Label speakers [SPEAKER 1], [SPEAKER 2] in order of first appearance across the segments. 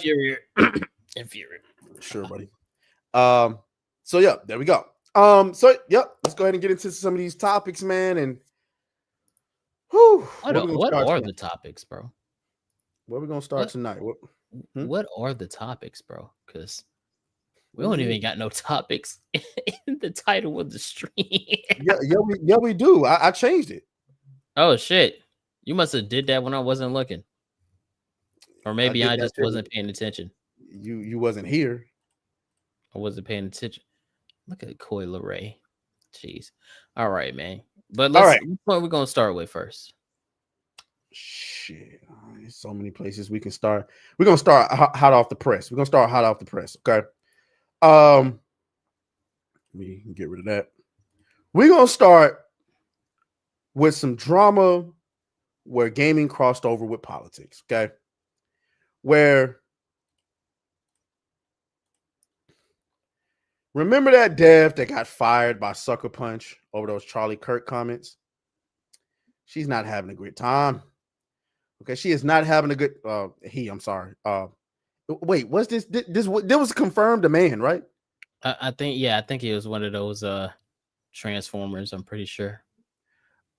[SPEAKER 1] Inferior. Inferior.
[SPEAKER 2] Sure, buddy. So yeah, there we go. Let's go ahead and get into some of these topics, man. And
[SPEAKER 1] What are the topics, bro?
[SPEAKER 2] Where we gonna start tonight?
[SPEAKER 1] What are the topics, bro? Because we don't even got no topics in the title of the stream.
[SPEAKER 2] we do. I changed it.
[SPEAKER 1] Oh shit! You must have did that when I wasn't looking, or maybe I just wasn't paying attention.
[SPEAKER 2] You wasn't here.
[SPEAKER 1] I wasn't paying attention. Look at Coy Leray. Jeez. All right, man. But what we're gonna start with first.
[SPEAKER 2] Shit, there's so many places we can start. We're gonna start hot off the press. Okay. Let me get rid of that. We're gonna start with some drama where gaming crossed over with politics. Okay, where remember that dev that got fired by Sucker Punch over those Charlie Kirk comments? She's not having a great time. Okay, she is not having a good. I'm sorry. Wait, what's this? This was confirmed a man, right?
[SPEAKER 1] I think it was one of those Transformers. I'm pretty sure.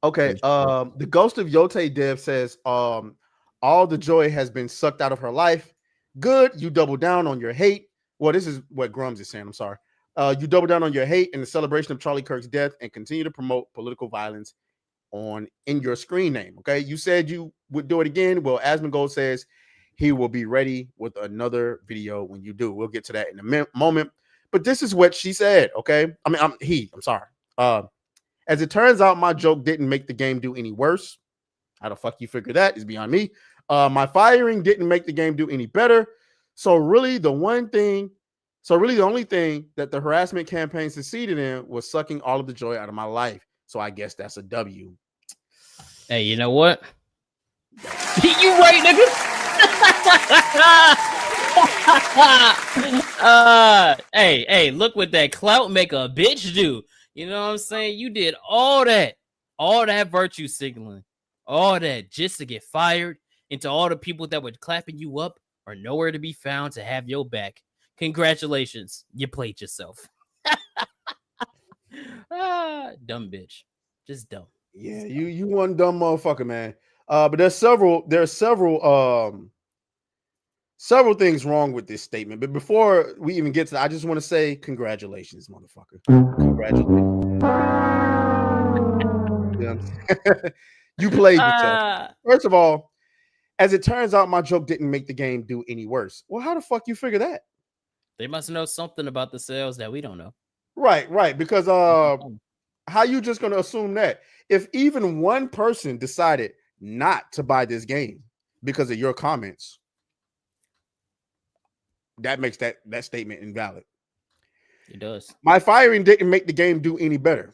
[SPEAKER 2] Okay. The Ghost of Yote dev says all the joy has been sucked out of her life. Good, you double down on your hate. Well, this is what Grummz is saying. I'm sorry. You double down on your hate in the celebration of Charlie Kirk's death and continue to promote political violence in your screen name. Okay, you said you would do it again. Well, Asmongold says he will be ready with another video when you do. We'll get to that in a moment. But this is what she said. Okay, I'm sorry. As it turns out, my joke didn't make the game do any worse. How the fuck you figure that is beyond me. My firing didn't make the game do any better. So really, the only thing that the harassment campaign succeeded in was sucking all of the joy out of my life. So I guess that's a W.
[SPEAKER 1] Hey, you know what? You right, nigga. Hey, look what that clout make a bitch do. You know what I'm saying? You did all that virtue signaling, all that just to get fired, and to all the people that were clapping you up are nowhere to be found to have your back. Congratulations, you played yourself. Dumb bitch, just dumb.
[SPEAKER 2] Yeah, you one dumb motherfucker, man. But there's several things wrong with this statement. But before we even get to that, I just want to say congratulations, motherfucker. Congratulations. You played yourself. First of all, as it turns out, my joke didn't make the game do any worse. Well, how the fuck you figure that?
[SPEAKER 1] They must know something about the sales that we don't know.
[SPEAKER 2] Right. Because how you just going to assume that? If even one person decided not to buy this game because of your comments, that makes that statement invalid.
[SPEAKER 1] It does.
[SPEAKER 2] My firing didn't make the game do any better.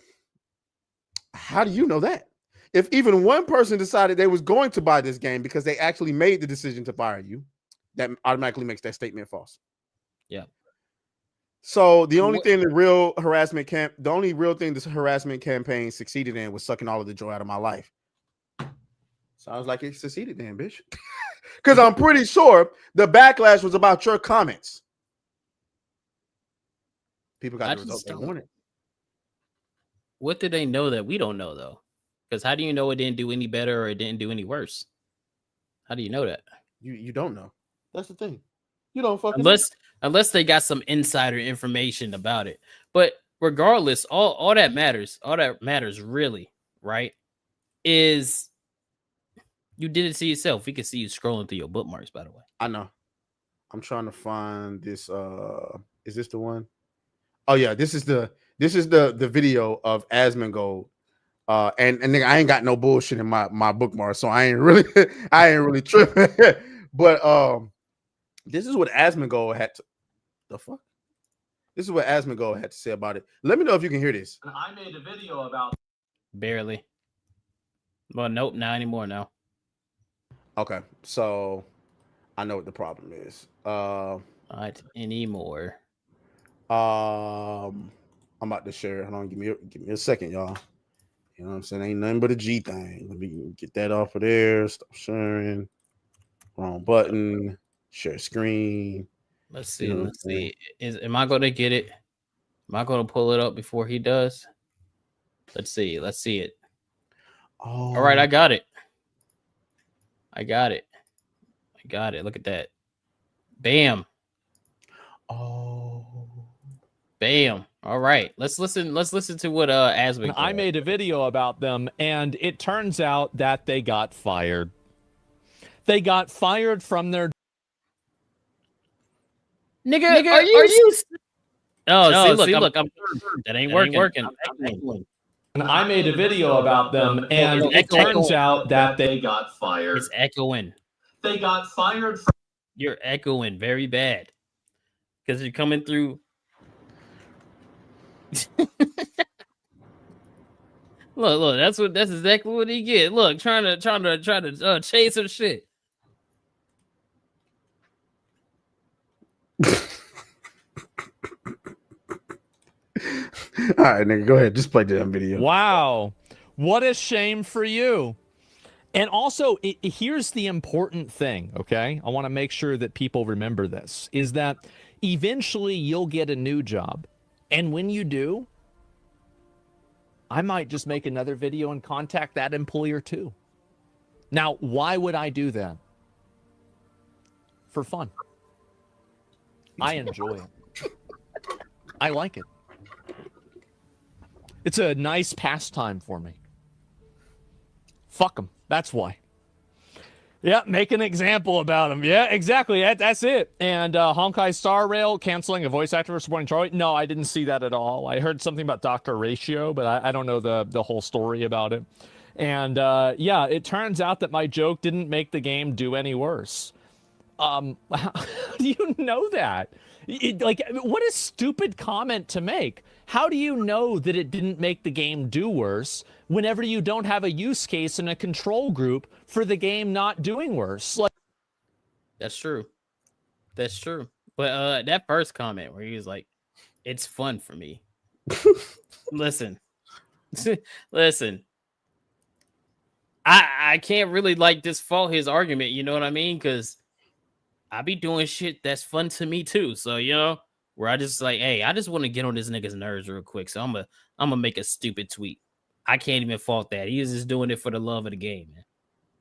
[SPEAKER 2] How do you know that? If even one person decided they was going to buy this game because they actually made the decision to fire you, that automatically makes that statement false.
[SPEAKER 1] Yeah.
[SPEAKER 2] So the only thing this harassment campaign succeeded in was sucking all of the joy out of my life. Sounds like it succeeded then, bitch. Because I'm pretty sure the backlash was about your comments. People got the result they wanted.
[SPEAKER 1] What did they know that we don't know, though? Because how do you know it didn't do any better or it didn't do any worse? How do you know that?
[SPEAKER 2] You don't know. That's the thing. You don't fucking
[SPEAKER 1] unless they got some insider information about it. But regardless, all that matters really, right, is you did it to yourself. We can see you scrolling through your bookmarks, by the way.
[SPEAKER 2] I know. I'm trying to find this. Is this the one? Oh yeah, this is the video of Asmongold. And nigga, I ain't got no bullshit in my bookmark, so I ain't really tripping. But this is what Asmongold had to. The fuck? This is what Asmongold had to say about it. Let me know if you can hear this.
[SPEAKER 3] I made a video about.
[SPEAKER 1] Barely. Well, nope, not anymore now.
[SPEAKER 2] Okay, so I know what the problem is.
[SPEAKER 1] Not anymore.
[SPEAKER 2] I'm about to share. Hold on, give me a second, y'all. You know what I'm saying? Ain't nothing but a G thing. Let me get that off of there. Stop sharing. Wrong button. Share screen.
[SPEAKER 1] Let's see. Let's see. Am I going to get it? Am I going to pull it up before he does? Let's see. Let's see it.
[SPEAKER 2] Oh.
[SPEAKER 1] All right, I got it. I got it. I got it. Look at that. Bam.
[SPEAKER 2] Oh.
[SPEAKER 3] Bam. All right. Let's listen to what Asmongold.
[SPEAKER 4] I made a video about them, and it turns out that they got fired. They got fired from their
[SPEAKER 3] Nigga, are you Oh, see, look, I'm that ain't working.
[SPEAKER 4] And I made a video about them, and it turns out that they got fired.
[SPEAKER 3] It's echoing.
[SPEAKER 4] They got fired from.
[SPEAKER 3] You're echoing very bad because you're coming through. Look, that's exactly what he get. Look, trying to chase her shit.
[SPEAKER 2] All right, nigga, go ahead. Just play the damn video.
[SPEAKER 4] Wow. What a shame for you. And also, here's the important thing, okay? I want to make sure that people remember this, is that eventually you'll get a new job. And when you do, I might just make another video and contact that employer too. Now, why would I do that? For fun. I enjoy it. I like it. It's a nice pastime for me. Fuck them. That's why. Yeah, make an example about him. Yeah, exactly. That's it. And Honkai Star Rail canceling a voice actor for supporting Charlie. No, I didn't see that at all. I heard something about Dr. Ratio, but I don't know the whole story about it. And yeah, it turns out that my joke didn't make the game do any worse. How do you know that? Like, what a stupid comment to make. How do you know that it didn't make the game do worse whenever you don't have a use case in a control group for the game not doing worse? Like,
[SPEAKER 3] that's true. That's true. But that first comment where he was like, "It's fun for me." Listen. I can't really like disfault his argument. You know what I mean? Because I be doing shit that's fun to me too. So, you know, where I just like, hey, I just want to get on this nigga's nerves real quick. So I'm gonna make a stupid tweet. I can't even fault that. He is just doing it for the love of the game, man.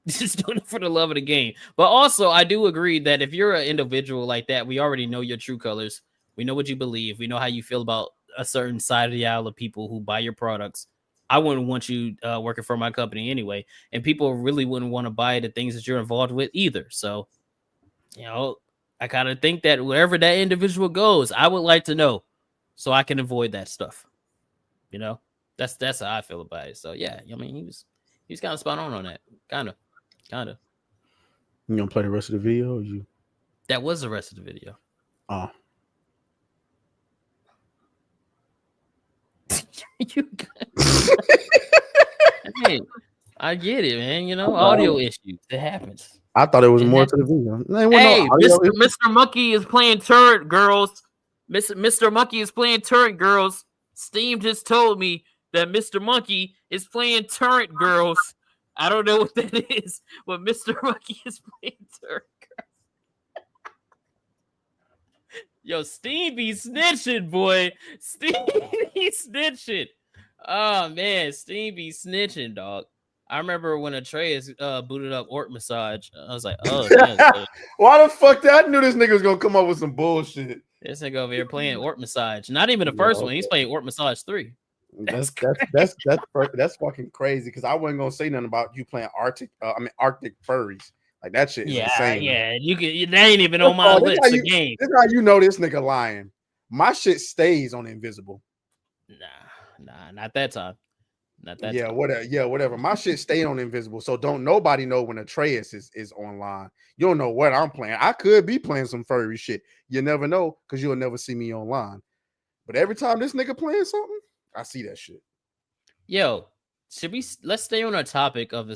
[SPEAKER 3] He's just doing it for the love of the game. But also, I do agree that if you're an individual like that, we already know your true colors. We know what you believe. We know how you feel about a certain side of the aisle of people who buy your products. I wouldn't want you working for my company anyway. And people really wouldn't want to buy the things that you're involved with either. So, you know, I kind of think that wherever that individual goes, I would like to know so I can avoid that stuff. You know, that's how I feel about it. So yeah, I mean, he was kind of spot on that. Kind of.
[SPEAKER 2] You gonna play the rest of the video? Or you?
[SPEAKER 3] That was the rest of the video.
[SPEAKER 2] Oh.
[SPEAKER 3] You hey, I get it, man. You know, audio issues. It happens.
[SPEAKER 2] I thought it was more to the video.
[SPEAKER 3] Hey, Mr. Monkey is playing Tret Girls. Mr. Monkey is playing Tret Girls. Steam just told me that Mr. Monkey is playing Tret Girls. I don't know what that is, but Mr. Monkey is playing Tret Girls. Yo, Steam be snitching, boy. Steam be snitching. Oh, man. Steam be snitching, dog. I remember when Atreus booted up Ort Massage. I was like, oh, man.
[SPEAKER 2] Why the fuck I knew this nigga was gonna come up with some bullshit.
[SPEAKER 3] This nigga over here playing Ort Massage. Not even the first one. He's playing Ort Massage 3.
[SPEAKER 2] That's fucking crazy because I wasn't gonna say nothing about you playing Arctic furries. Like that shit is insane.
[SPEAKER 3] Yeah, that ain't even on my list of games.
[SPEAKER 2] This is how you know this nigga lying. My shit stays on invisible.
[SPEAKER 3] Nah, not that time. Not that time.
[SPEAKER 2] Whatever. My shit stayed on invisible. So don't nobody know when Atreus is online. You don't know what I'm playing. I could be playing some furry shit. You never know because you'll never see me online. But every time this nigga playing something, I see that shit.
[SPEAKER 3] Yo, let's stay on our topic of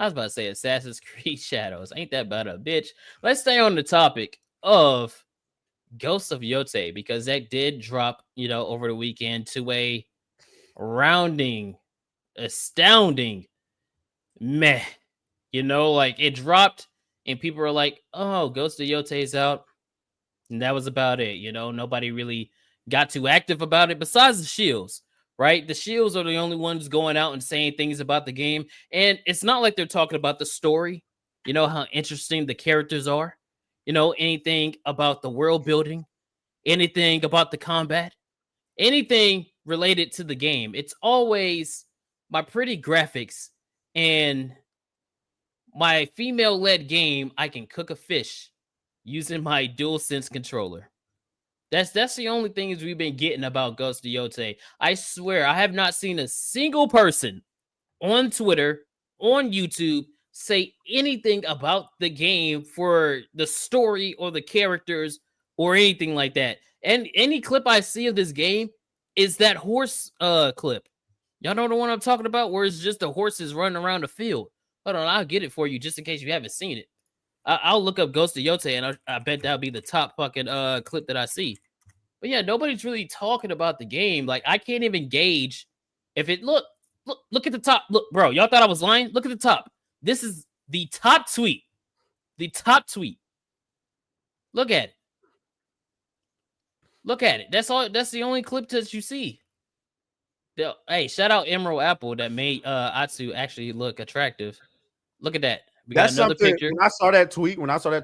[SPEAKER 3] I was about to say Assassin's Creed Shadows. Ain't that about a bitch? Let's stay on the topic of Ghost of Yote because that did drop, you know, over the weekend to a astounding meh. You know, like it dropped and people are like, "Oh, Ghost of Yote is out," and that was about it. You know, nobody really got too active about it besides the shills. Right, the shills are the only ones going out and saying things about the game, and it's not like they're talking about the story. You know how interesting the characters are. You know, anything about the world building, anything about the combat, anything related to the game. It's always my pretty graphics and my female-led game. I can cook a fish using my DualSense controller. That's the only things we've been getting about Ghost of Yote. I swear, I have not seen a single person on Twitter, on YouTube, say anything about the game for the story or the characters or anything like that. And any clip I see of this game is that horse clip. Y'all know the one I'm talking about, where it's just the horses running around the field. Hold on, I'll get it for you just in case you haven't seen it. I'll look up Ghost of Yote, and I bet that'll be the top fucking clip that I see. But yeah, nobody's really talking about the game. Like, I can't even gauge if it look at the top. Look, bro, y'all thought I was lying? Look at the top. This is the top tweet. The top tweet. Look at it. Look at it. That's all. That's the only clip that you see. Hey, shout out Emerald Apple that made Atsu actually look attractive. Look at that. We got another picture.
[SPEAKER 2] When I saw that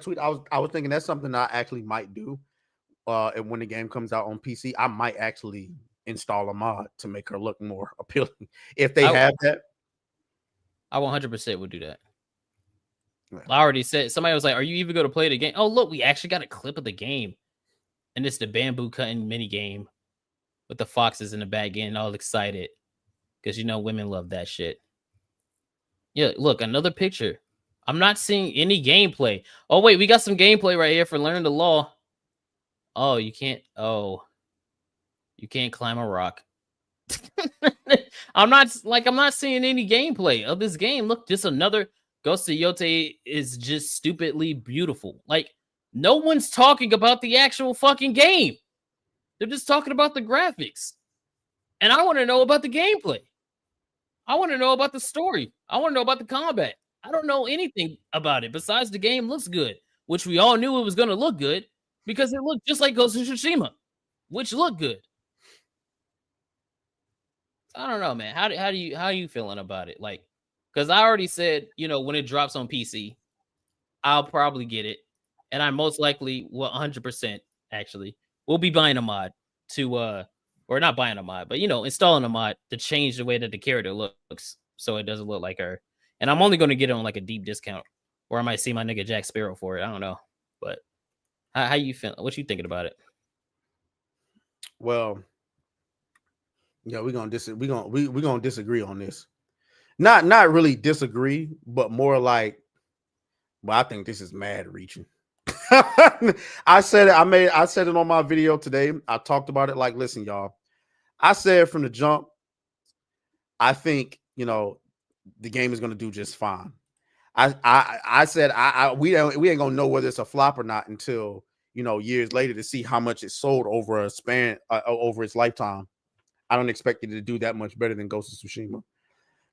[SPEAKER 2] tweet, I was thinking that's something I actually might do. And when the game comes out on PC, I might actually install a mod to make her look more appealing. If they have that,
[SPEAKER 3] I 100% would do that.
[SPEAKER 2] Yeah.
[SPEAKER 3] I already said, somebody was like, "Are you even going to play the game?" Oh, look, we actually got a clip of the game, and it's the bamboo cutting mini game with the foxes in the back getting all excited because you know women love that shit. Yeah, look, another picture. I'm not seeing any gameplay. Oh wait, we got some gameplay right here for Learn the Law. Oh, you can't. Oh, you can't climb a rock. I'm not seeing any gameplay of this game. Look, just another Ghost of Yote is just stupidly beautiful. Like, no one's talking about the actual fucking game. They're just talking about the graphics. And I want to know about the gameplay. I want to know about the story. I want to know about the combat. I don't know anything about it besides the game looks good, which we all knew it was going to look good because it looked just like Ghost of Tsushima, which looked good. I don't know, man. How are you feeling about it? Like, because I already said, you know, when it drops on PC, I'll probably get it, and I most likely will 100% actually will be buying a mod to or not buying a mod, but you know, installing a mod to change the way that the character looks so it doesn't look like her. And I'm only going to get it on like a deep discount, or I might see my nigga Jack Sparrow for it. I don't know, but how you feeling? What you thinking about it?
[SPEAKER 2] well, yeah, we're gonna disagree on this. Not really disagree, but more like, well, I think this is mad reaching. I said it on my video today. I talked about it. Like, listen, y'all. I said from the jump, I think, you know, the game is gonna do just fine. I said we ain't gonna know whether it's a flop or not until, you know, years later to see how much it sold over a span over its lifetime. I don't expect it to do that much better than Ghost of Tsushima.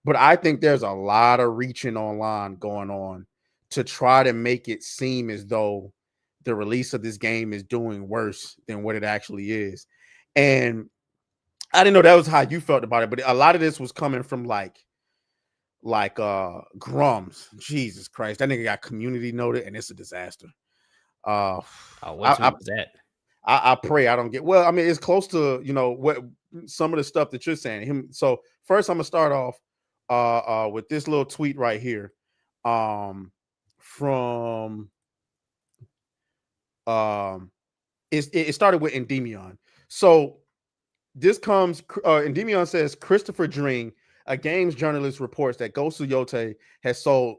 [SPEAKER 2] But I think there's a lot of reaching online going on to try to make it seem as though the release of this game is doing worse than what it actually is. And I didn't know that was how you felt about it, but a lot of this was coming from like Grummz. Jesus Christ, that nigga got community noted, and it's a disaster.
[SPEAKER 3] What was that?
[SPEAKER 2] I pray I don't get, well, I mean, it's close to, you know, what some of the stuff that you're saying. So first I'm gonna start off with this little tweet right here. From it started with Endymion. So this comes, Endymion says, Christopher Dring, a games journalist, reports that Ghost of Yote has sold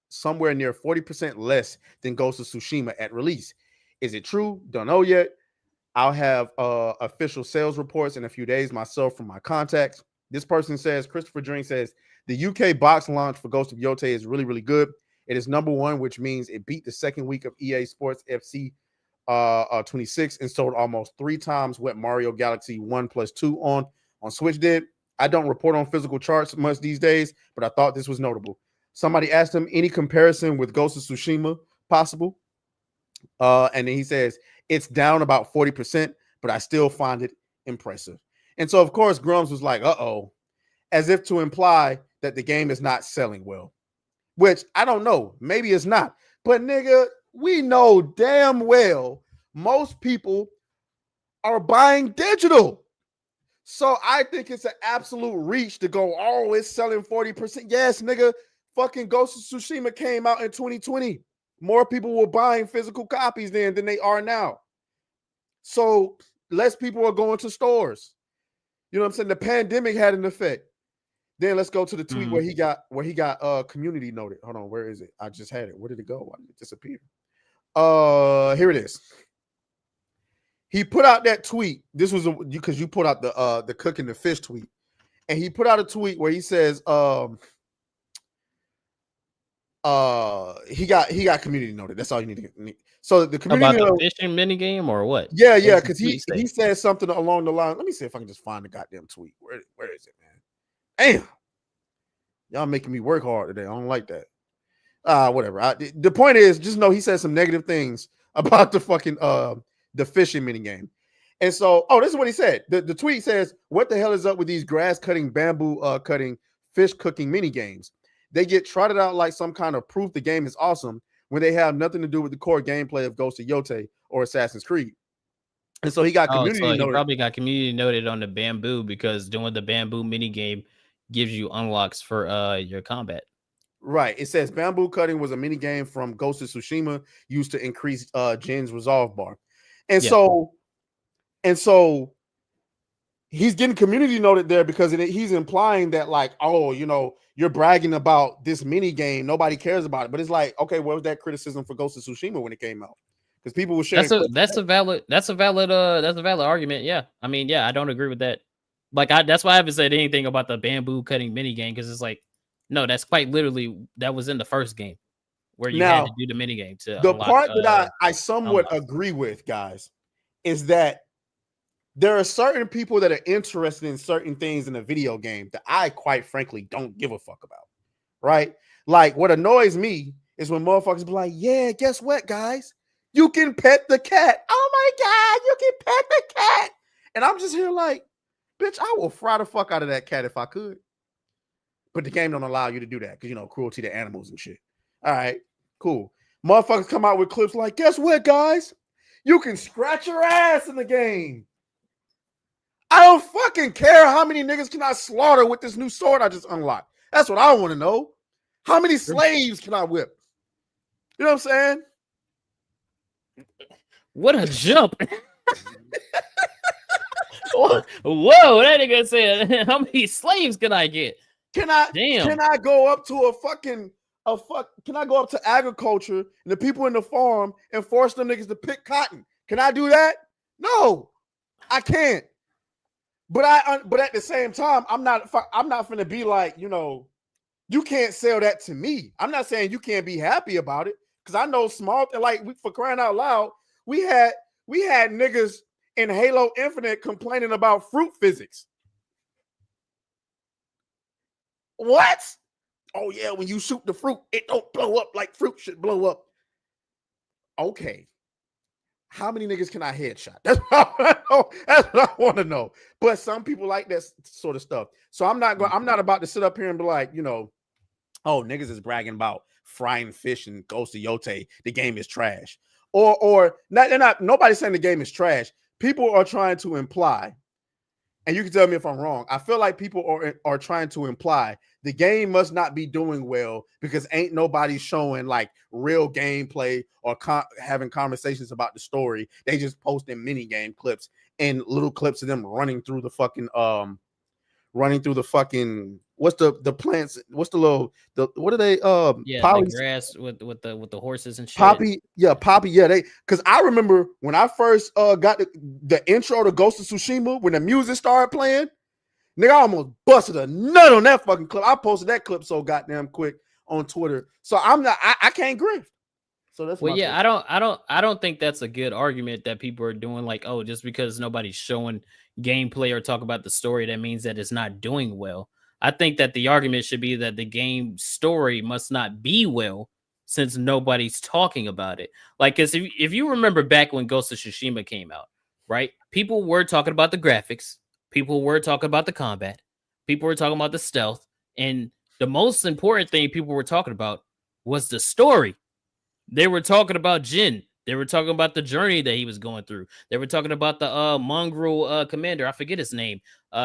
[SPEAKER 2] somewhere near 40% less than Ghost of Tsushima at release. Is it true? Don't know yet. I'll have official sales reports in a few days myself from my contacts. This person says, Christopher Dring says, the UK box launch for Ghost of Yote is really, really good. It is #1, which means it beat the second week of EA Sports FC 26 and sold almost 3 times what Mario Galaxy 1+2 on Switch did. I don't report on physical charts much these days, but I thought this was notable. Somebody asked him any comparison with Ghost of Tsushima possible. And then he says it's down about 40%, but I still find it impressive. And so, of course, Grummz was like, uh-oh, as if to imply that the game is not selling well, which I don't know. Maybe it's not. But, nigga, we know damn well most people are buying digital. So I think it's an absolute reach to go, oh, it's selling 40%. Yes, nigga, fucking Ghost of Tsushima came out in 2020. More people were buying physical copies then than they are now. So less people are going to stores. You know what I'm saying? The pandemic had an effect. Then let's go to the tweet where he got community noted. Hold on, where is it? I just had it. Where did it go? Why did it disappear? Here it is. He put out that tweet. This was because you put out the cooking the fish tweet, and he put out a tweet where he says he got community noted. That's all you need to get. So the community
[SPEAKER 3] about the fishing mini game or what?
[SPEAKER 2] Yeah, because he said something along the line. Let me see if I can just find the goddamn tweet. Where is it, man? Damn, y'all making me work hard today. I don't like that. Whatever. The point is, just know he said some negative things about the fucking the fishing mini game. And so, this is what he said. The tweet says, "What the hell is up with these grass cutting, bamboo cutting, fish cooking mini games? They get trotted out like some kind of proof the game is awesome when they have nothing to do with the core gameplay of Ghost of Yote or Assassin's Creed." And so he got community noted.
[SPEAKER 3] He probably got community noted on the bamboo because doing the bamboo mini game gives you unlocks for your combat.
[SPEAKER 2] Right. It says bamboo cutting was a mini game from Ghost of Tsushima used to increase Jin's resolve bar. And so he's getting community noted there because he's implying that, like, oh, you know, you're bragging about this mini game, nobody cares about it. But it's like, okay, what was that criticism for Ghost of Tsushima when it came out? Because people were sharing.
[SPEAKER 3] That's a valid argument. Yeah, I mean, yeah, I don't agree with that. Like, that's why I haven't said anything about the bamboo cutting mini game, because it's like, no, that's quite literally that was in the first game where you had to do the mini game to
[SPEAKER 2] the
[SPEAKER 3] unlock,
[SPEAKER 2] part that I somewhat agree with, guys, is that there are certain people that are interested in certain things in a video game that I quite frankly don't give a fuck about, right? Like, what annoys me is when motherfuckers be like, yeah, guess what, guys? You can pet the cat. Oh my God, you can pet the cat. And I'm just here like, bitch, I will fry the fuck out of that cat if I could. But the game don't allow you to do that because, you know, cruelty to animals and shit. All right, cool. Motherfuckers come out with clips like, guess what, guys? You can scratch your ass in the game. I don't fucking care how many niggas can I slaughter with this new sword I just unlocked. That's what I want to know. How many slaves can I whip? You know what I'm saying?
[SPEAKER 3] What a jump. Whoa, that nigga said, how many slaves can I get?
[SPEAKER 2] Can I go up to can I go up to agriculture and the people in the farm and force them niggas to pick cotton? Can I do that? No, I can't. But at the same time, I'm not gonna be like, you know, you can't sell that to me. I'm not saying you can't be happy about it, because I know for crying out loud, we had niggas in Halo Infinite complaining about fruit physics. What? Oh yeah, when you shoot the fruit, it don't blow up like fruit should blow up. Okay. How many niggas can I headshot? That's what I want to know. But some people like that sort of stuff. So I'm not about to sit up here and be like, you know, oh, niggas is bragging about frying fish and Ghost of Yote. The game is trash. Or nobody's saying the game is trash. People are trying to imply, and you can tell me if I'm wrong, I feel like people are trying to imply the game must not be doing well because ain't nobody showing like real gameplay or having conversations about the story. They just posting mini game clips and little clips of them running through the fucking what's the plants? What's what are they?
[SPEAKER 3] The grass with the horses and shit.
[SPEAKER 2] Poppy. Yeah. Because I remember when I first got the intro to Ghost of Tsushima, when the music started playing, nigga, I almost busted a nut on that fucking clip. I posted that clip so goddamn quick on Twitter. So I can't grift. So that's
[SPEAKER 3] I don't think that's a good argument that people are doing, like, oh, just because nobody's showing gameplay or talk about the story, that means that it's not doing well. I think that the argument should be that the game story must not be well since nobody's talking about it. Like, because if you remember back when Ghost of Tsushima came out, right? People were talking about the graphics. People were talking about the combat. People were talking about the stealth. And the most important thing people were talking about was the story. They were talking about Jin. They were talking about the journey that he was going through. They were talking about the mongrel commander. I forget his name.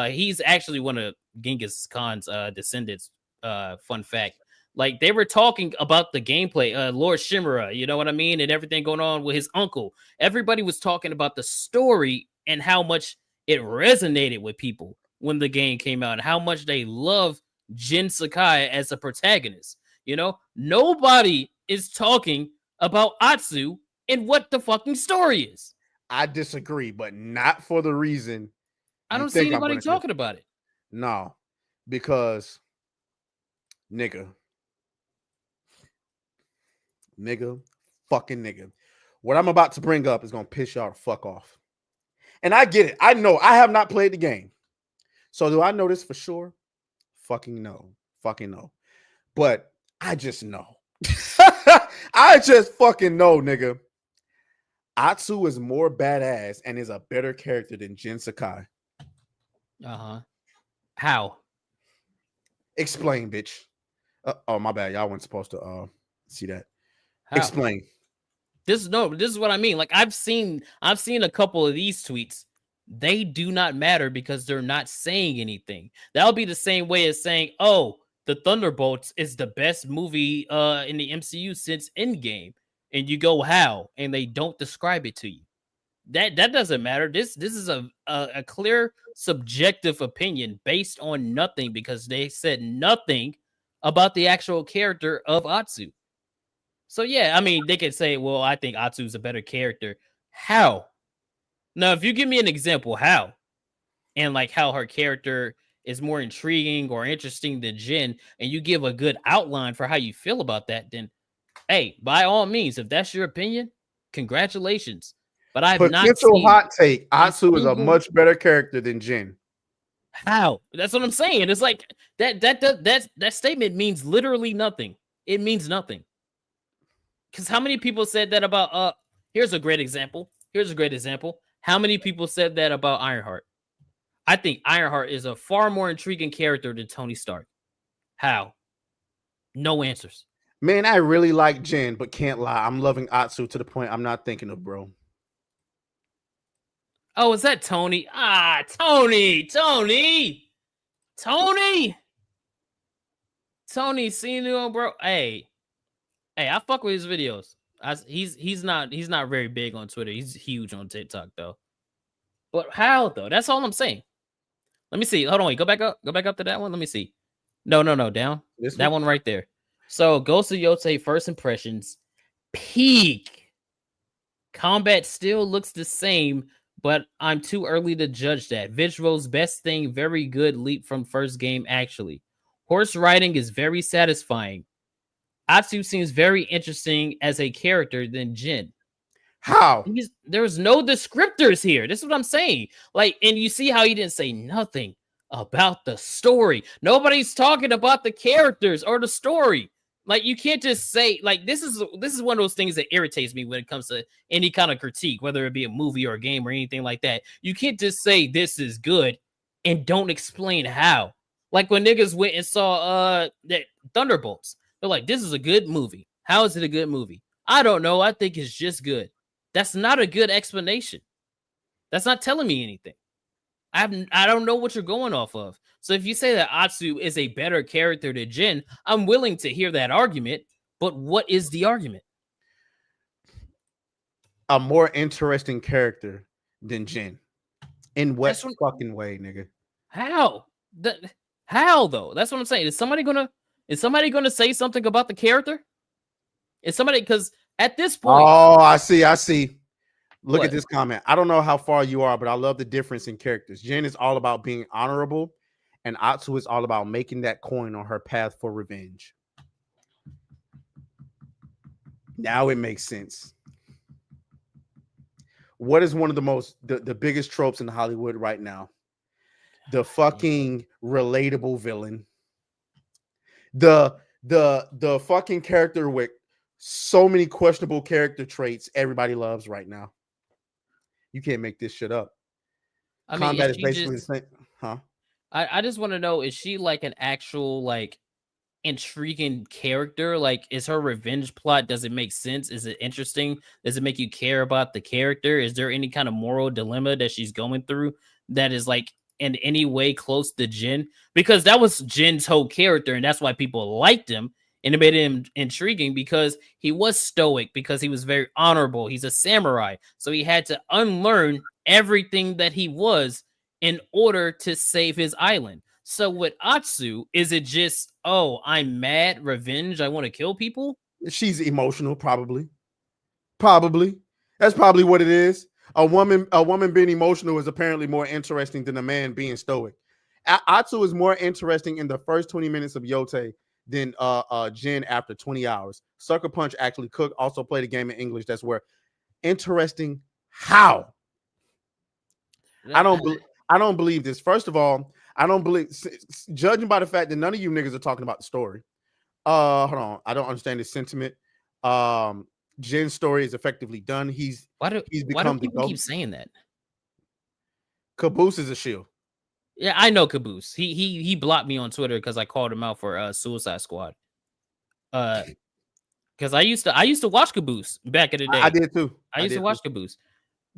[SPEAKER 3] He's actually one of Genghis Khan's descendants. Fun fact. Like, they were talking about the gameplay, Lord Shimura, you know what I mean? And everything going on with his uncle. Everybody was talking about the story and how much it resonated with people when the game came out and how much they love Jin Sakai as a protagonist. You know, nobody is talking about Atsu and what the fucking story is.
[SPEAKER 2] I disagree, but not for the reason
[SPEAKER 3] I don't see anybody talking about it.
[SPEAKER 2] No, because nigga, fucking nigga. What I'm about to bring up is gonna piss y'all the fuck off. And I get it. I know I have not played the game. So do I know this for sure? Fucking no. But I just know. I just fucking know, nigga. Atsu is more badass and is a better character than Jin Sakai.
[SPEAKER 3] How?
[SPEAKER 2] Explain, bitch. Oh, my bad. Y'all weren't supposed to see that.
[SPEAKER 3] How?
[SPEAKER 2] Explain.
[SPEAKER 3] This is what I mean. Like, I've seen a couple of these tweets. They do not matter because they're not saying anything. That'll be the same way as saying, "Oh, the Thunderbolts is the best movie in the MCU since Endgame," and you go, "How?" and they don't describe it to you. That doesn't matter. This is a clear subjective opinion based on nothing because they said nothing about the actual character of Atsu. So yeah, I mean, they could say, "Well, I think Atsu's a better character." How? Now, if you give me an example, how, and like how her character is more intriguing or interesting than Jin, and you give a good outline for how you feel about that, then hey, by all means, if that's your opinion, congratulations. But I've not
[SPEAKER 2] Potential
[SPEAKER 3] seen
[SPEAKER 2] hot take. Atsu is a much better character than Jin.
[SPEAKER 3] How? That's what I'm saying. It's like that statement means literally nothing. It means nothing. Because how many people said that about here's a great example. How many people said that about Ironheart? I think Ironheart is a far more intriguing character than Tony Stark. How? No answers.
[SPEAKER 2] Man, I really like Jin, but can't lie. I'm loving Atsu to the point I'm not thinking of, bro.
[SPEAKER 3] Oh, is that Tony? Tony, see you, bro. Hey, I fuck with his videos. He's not very big on Twitter. He's huge on TikTok though. But how though? That's all I'm saying. Let me see. Hold on, wait. Go back up to that one. Let me see. No, down. That one right there. So Ghost of Yote first impressions. Peak. Combat still looks the same, but I'm too early to judge that. Visuals, best thing, very good leap from first game, actually. Horse riding is very satisfying. Atsu seems very interesting as a character than Jin.
[SPEAKER 2] How?
[SPEAKER 3] There's no descriptors here. This is what I'm saying. Like, and you see how he didn't say nothing about the story. Nobody's talking about the characters or the story. Like, you can't just say, like, this is one of those things that irritates me when it comes to any kind of critique, whether it be a movie or a game or anything like that. You can't just say this is good and don't explain how. Like when niggas went and saw that Thunderbolts. They're like, this is a good movie. How is it a good movie? I don't know. I think it's just good. That's not a good explanation. That's not telling me anything. I don't know what you're going off of. So if you say that Atsu is a better character than Jin, I'm willing to hear that argument. But what is the argument?
[SPEAKER 2] A more interesting character than Jin. In what fucking way, nigga?
[SPEAKER 3] How? How though? That's what I'm saying. Is somebody gonna say something about the character? Is somebody, because at this point,
[SPEAKER 2] oh, I see. Look at this comment. I don't know how far you are, but I love the difference in characters. Jin is all about being honorable, and Atsu is all about making that coin on her path for revenge. Now it makes sense. What is one of the biggest tropes in Hollywood right now? the fucking relatable villain, the fucking character with so many questionable character traits everybody loves right now. You can't make this shit up.
[SPEAKER 3] I mean,
[SPEAKER 2] Combat
[SPEAKER 3] is
[SPEAKER 2] is
[SPEAKER 3] she
[SPEAKER 2] basically
[SPEAKER 3] just?
[SPEAKER 2] the same, huh?
[SPEAKER 3] I just want to know: is she like an actual like intriguing character? Like, is her revenge plot? Does it make sense? Is it interesting? Does it make you care about the character? Is there any kind of moral dilemma that she's going through that is like in any way close to Jin? Because that was Jin's whole character, and that's why people liked him and it made him intriguing because he was stoic, because he was very honorable. He's a samurai, so he had to unlearn everything that he was in order to save his island. So with Atsu, is it just, oh, I'm mad, revenge, I want to kill people?
[SPEAKER 2] She's emotional, probably. Probably. That's probably what it is. A woman being emotional is apparently more interesting than a man being stoic. Atsu is more interesting in the first 20 minutes of Yotei than Jin after 20 hours. Sucker Punch actually Cook also played a game in English. That's where interesting. How? I don't believe this. First of all, I don't believe, judging by the fact that none of you niggas are talking about the story. Hold on. I don't understand this sentiment. Jin's story is effectively done.
[SPEAKER 3] Why do people keep saying that?
[SPEAKER 2] Caboose is a shield.
[SPEAKER 3] Yeah, I know Caboose. He blocked me on Twitter because I called him out for Suicide Squad. Because I used to watch Caboose back in the day.
[SPEAKER 2] I did too.
[SPEAKER 3] I used to watch Caboose.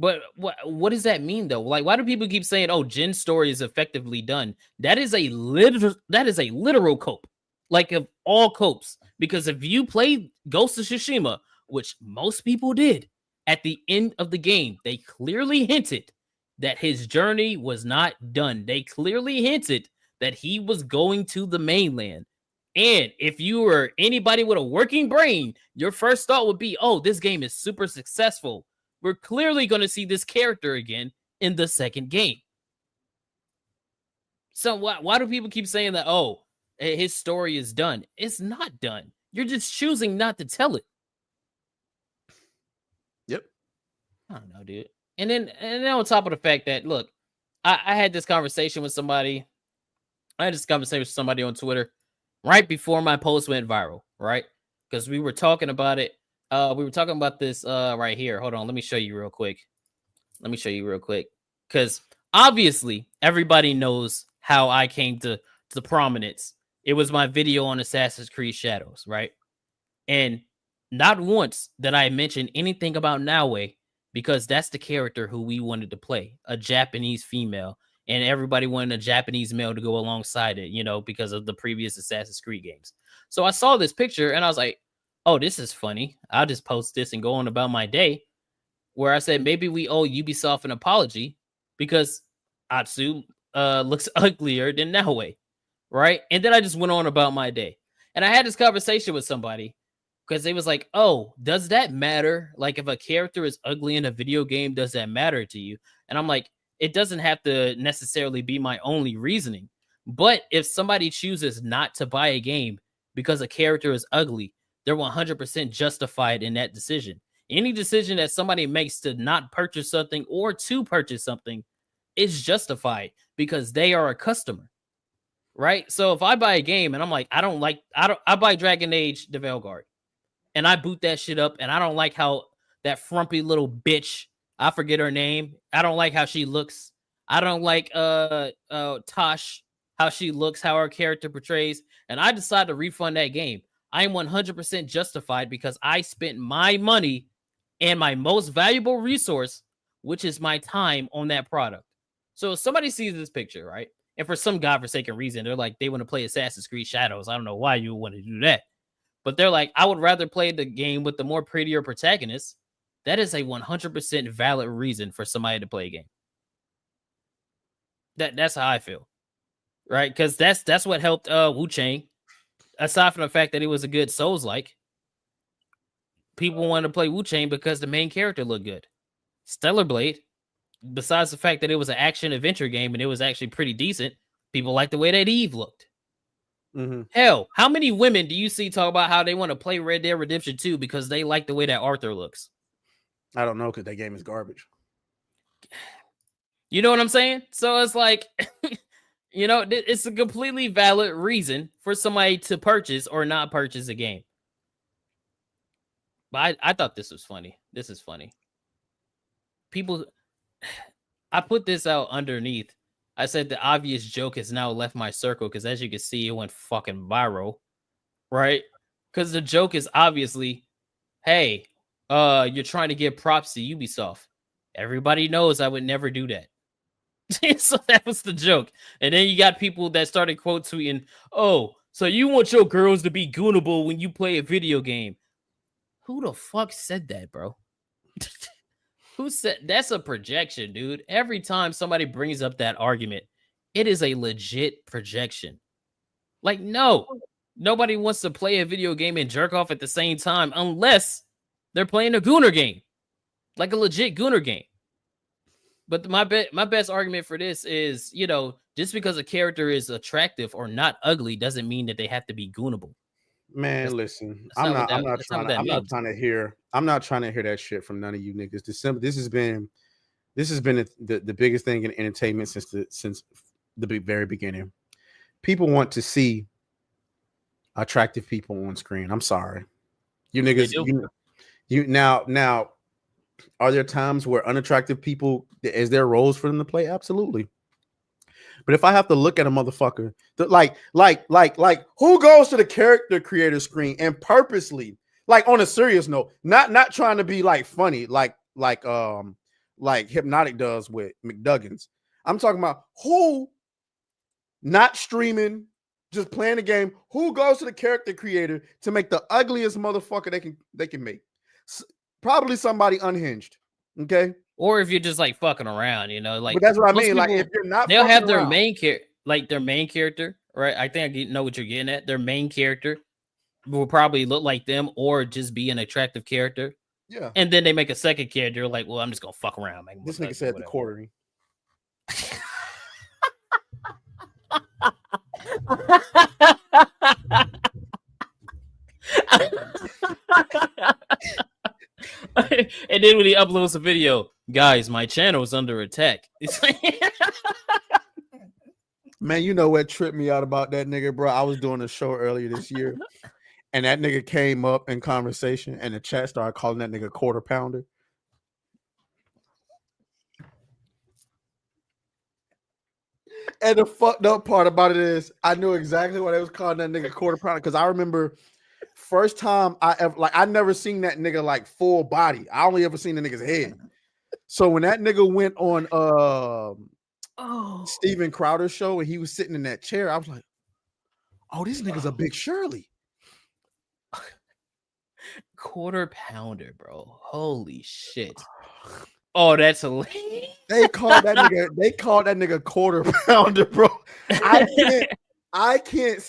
[SPEAKER 3] But what does that mean though? Like, why do people keep saying, "Oh, Jin's story is effectively done"? That is a literal cope, like of all copes. Because if you played Ghost of Tsushima, which most people did, at the end of the game, they clearly hinted that his journey was not done. They clearly hinted that he was going to the mainland. And if you were anybody with a working brain, your first thought would be, "Oh, this game is super successful. We're clearly going to see this character again in the second game." So why do people keep saying that, oh, his story is done? It's not done. You're just choosing not to tell it.
[SPEAKER 2] Yep.
[SPEAKER 3] I don't know, dude. And then on top of the fact that, look, I had this conversation with somebody. I had this conversation with somebody on Twitter right before my post went viral, right? Because we were talking about it. We were talking about this right here. Hold on, let me show you real quick. Because obviously everybody knows how I came to prominence. It was my video on Assassin's Creed Shadows, right? And not once did I mention anything about Naue, because that's the character who we wanted to play, a Japanese female. And everybody wanted a Japanese male to go alongside it, because of the previous Assassin's Creed games. So I saw this picture and I was like, oh, this is funny. I'll just post this and go on about my day. Where I said, maybe we owe Ubisoft an apology because Atsu looks uglier than Naue, right? And then I just went on about my day. And I had this conversation with somebody because they was like, oh, does that matter? Like, if a character is ugly in a video game, does that matter to you? And I'm like, it doesn't have to necessarily be my only reasoning. But if somebody chooses not to buy a game because a character is ugly, they're 100% justified in that decision. Any decision that somebody makes to not purchase something or to purchase something is justified because they are a customer, right? So if I buy a game and I'm like, I buy Dragon Age the Veilguard and I boot that shit up and I don't like how that frumpy little bitch, I forget her name, I don't like how she looks. I don't like Tosh, how she looks, how her character portrays, and I decide to refund that game. I'm 100% justified because I spent my money and my most valuable resource, which is my time, on that product. So if somebody sees this picture, right? And for some godforsaken reason, they're like, they want to play Assassin's Creed Shadows. I don't know why you would want to do that. But they're like, I would rather play the game with the more prettier protagonist. That is a 100% valid reason for somebody to play a game. That's how I feel. Right? Because that's what helped Wu Chang. Aside from the fact that it was a good Souls-like, people wanted to play Wu Chang because the main character looked good. Stellar Blade, besides the fact that it was an action adventure game and it was actually pretty decent, people liked the way that Eve looked. Mm-hmm. Hell, how many women do you see talk about how they want to play Red Dead Redemption 2 because they like the way that Arthur looks?
[SPEAKER 2] I don't know, because that game is garbage.
[SPEAKER 3] You know what I'm saying? So it's like, You know, it's a completely valid reason for somebody to purchase or not purchase a game. But I thought this was funny. This is funny. People, I put this out underneath. I said the obvious joke has now left my circle because as you can see, it went fucking viral, right? Because the joke is obviously, hey, you're trying to give props to Ubisoft. Everybody knows I would never do that. So that was the joke. And then you got people that started quote tweeting, oh, so you want your girls to be goonable when you play a video game. Who the fuck said that, bro? Who said that's a projection, dude? Every time somebody brings up that argument, it is a legit projection. Like, no, nobody wants to play a video game and jerk off at the same time unless they're playing a gooner game, like a legit gooner game. But my best argument for this is, you know, just because a character is attractive or not ugly doesn't mean that they have to be goonable.
[SPEAKER 2] Man, listen,
[SPEAKER 3] that's
[SPEAKER 2] I'm
[SPEAKER 3] not
[SPEAKER 2] not trying to hear that shit from none of you niggas. This has been the biggest thing in entertainment since the very beginning. People want to see attractive people on screen. I'm sorry, you niggas. You now. Are there times where unattractive people, is there roles for them to play? Absolutely. But if I have to look at a motherfucker, like who goes to the character creator screen and purposely, like on a serious note, not trying to be like funny, like Hypnotic does with McDuggins. I'm talking about who, not streaming, just playing the game. Who goes to the character creator to make the ugliest motherfucker they can make? Probably somebody unhinged, okay?
[SPEAKER 3] Or if you're just like fucking around, you know, like.
[SPEAKER 2] But that's what I mean.
[SPEAKER 3] People,
[SPEAKER 2] like if you're not,
[SPEAKER 3] they'll have their
[SPEAKER 2] around,
[SPEAKER 3] main character, right? I think I know what you're getting at. Their main character will probably look like them, or just be an attractive character.
[SPEAKER 2] Yeah.
[SPEAKER 3] And then they make a second character, like, well, I'm just gonna fuck around. Man.
[SPEAKER 2] This nigga said the quartering.
[SPEAKER 3] And then when he uploads a video, guys, my channel is under attack.
[SPEAKER 2] Man, you know what tripped me out about that nigga, bro? I was doing a show earlier this year, and that nigga came up in conversation, and the chat started calling that nigga quarter pounder. And the fucked up part about it is, I knew exactly what they was calling that nigga quarter pounder, because I remember first time I ever, like, I never seen that nigga like full body. I only ever seen the nigga's head. So when that nigga went on Steven Crowder's show and he was sitting in that chair, I was like, oh, this nigga's a big Shirley.
[SPEAKER 3] Quarter pounder, bro. Holy shit. Oh, that's hilarious.
[SPEAKER 2] They called that nigga quarter pounder, bro. I can't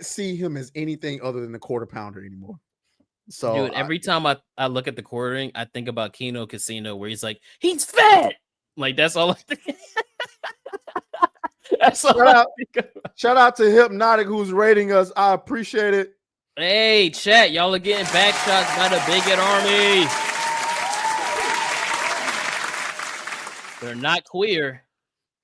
[SPEAKER 2] see him as anything other than the quarter pounder anymore. So
[SPEAKER 3] dude, every time I look at the quartering, I think about Kino Casino, where he's like, he's fat. Like, that's all I think. That's all
[SPEAKER 2] shout out to Hypnotic, who's rating us. I appreciate it.
[SPEAKER 3] Hey, chat, y'all are getting back shots by the Bigot Army. They're not queer,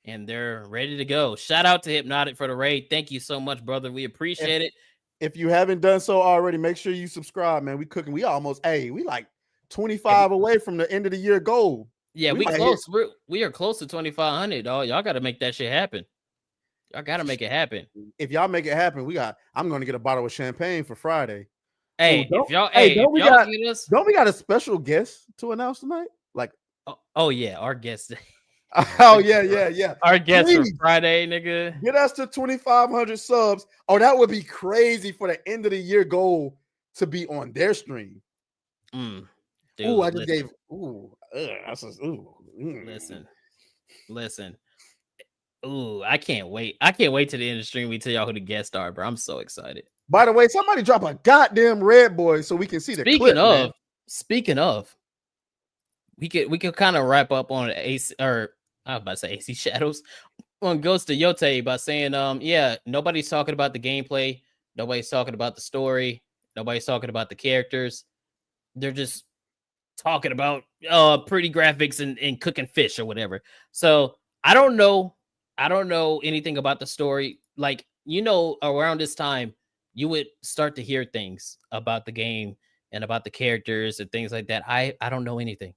[SPEAKER 3] and they're ready to go. Shout out to Hypnotic for the raid. Thank you so much, brother. We appreciate it.
[SPEAKER 2] If you haven't done so already, make sure you subscribe, man. We cooking. We almost, we like 25 away from the end of the year goal.
[SPEAKER 3] Yeah, we close. We are close to 2,500, dog. Y'all got to make that shit happen. Y'all got to make it happen.
[SPEAKER 2] If y'all make it happen, I'm going to get a bottle of champagne for Friday.
[SPEAKER 3] Hey,
[SPEAKER 2] don't we got a special guest to announce tonight? Like,
[SPEAKER 3] oh yeah, our guest.
[SPEAKER 2] Oh yeah.
[SPEAKER 3] Our guest for Friday, nigga.
[SPEAKER 2] Get us to 2,500 subs. Oh, that would be crazy for the end of the year goal to be on their stream.
[SPEAKER 3] Dude,
[SPEAKER 2] I just gave.
[SPEAKER 3] Listen. Ooh, I can't wait. I can't wait to the end of the stream. We tell y'all who the guests are, bro. I'm so excited.
[SPEAKER 2] By the way, somebody drop a goddamn red boy so we can see the clip.
[SPEAKER 3] Speaking of, we could kind of wrap up on AC, or I was about to say AC Shadows, on Ghost of Yote by saying, nobody's talking about the gameplay, nobody's talking about the story, nobody's talking about the characters. They're just talking about pretty graphics and cooking fish or whatever. So I don't know I don't know anything about the story. Like, you know, around this time, you would start to hear things about the game and about the characters and things like that. I don't know anything.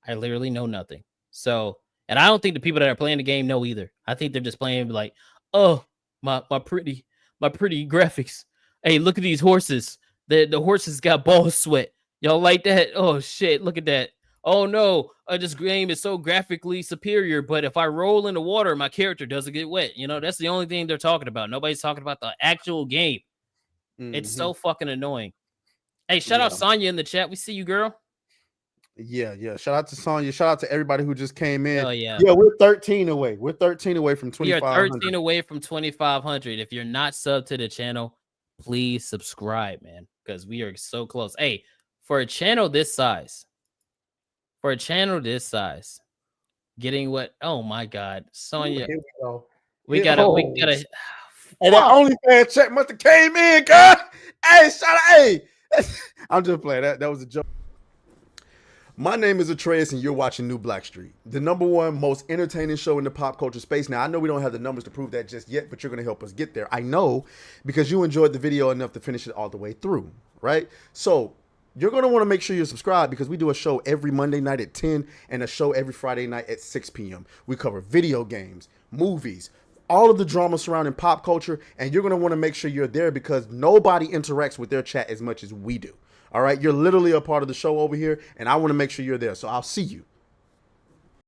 [SPEAKER 3] I literally know nothing. So, and I don't think the people that are playing the game know either. I think they're just playing like, oh, my pretty graphics. Hey, look at these horses. The horses got ball sweat. Y'all like that? Oh shit, look at that. Oh no, this game is so graphically superior, but if I roll in the water, my character doesn't get wet. You know, that's the only thing they're talking about. Nobody's talking about the actual game. It's so fucking annoying. Hey, shout out Sonya in the chat. We see you, girl.
[SPEAKER 2] Yeah. Shout out to Sonya. Shout out to everybody who just came in.
[SPEAKER 3] Oh yeah.
[SPEAKER 2] Yeah, we're 13 away. We're 13 away from
[SPEAKER 3] We are
[SPEAKER 2] 2,500.
[SPEAKER 3] 13 away from 2,500. If you're not subbed to the channel, please subscribe, man, because we are so close. Hey, for a channel this size, getting what? Oh my God, Sonya.
[SPEAKER 2] Here we go.
[SPEAKER 3] We gotta.
[SPEAKER 2] Hey, that OnlyFans check must have came in, God. Hey, shout out. Hey, I'm just playing. That was a joke. My name is Atreus, and you're watching New Black Street, the #1 most entertaining show in the pop culture space. Now, I know we don't have the numbers to prove that just yet, but you're going to help us get there. I know, because you enjoyed the video enough to finish it all the way through, right? So you're going to want to make sure you're subscribed, because we do a show every Monday night at 10 and a show every Friday night at 6 p.m. We cover video games, movies, all of the drama surrounding pop culture, and you're going to want to make sure you're there, because nobody interacts with their chat as much as we do. All right, you're literally a part of the show over here, and I want to make sure you're there. So I'll see you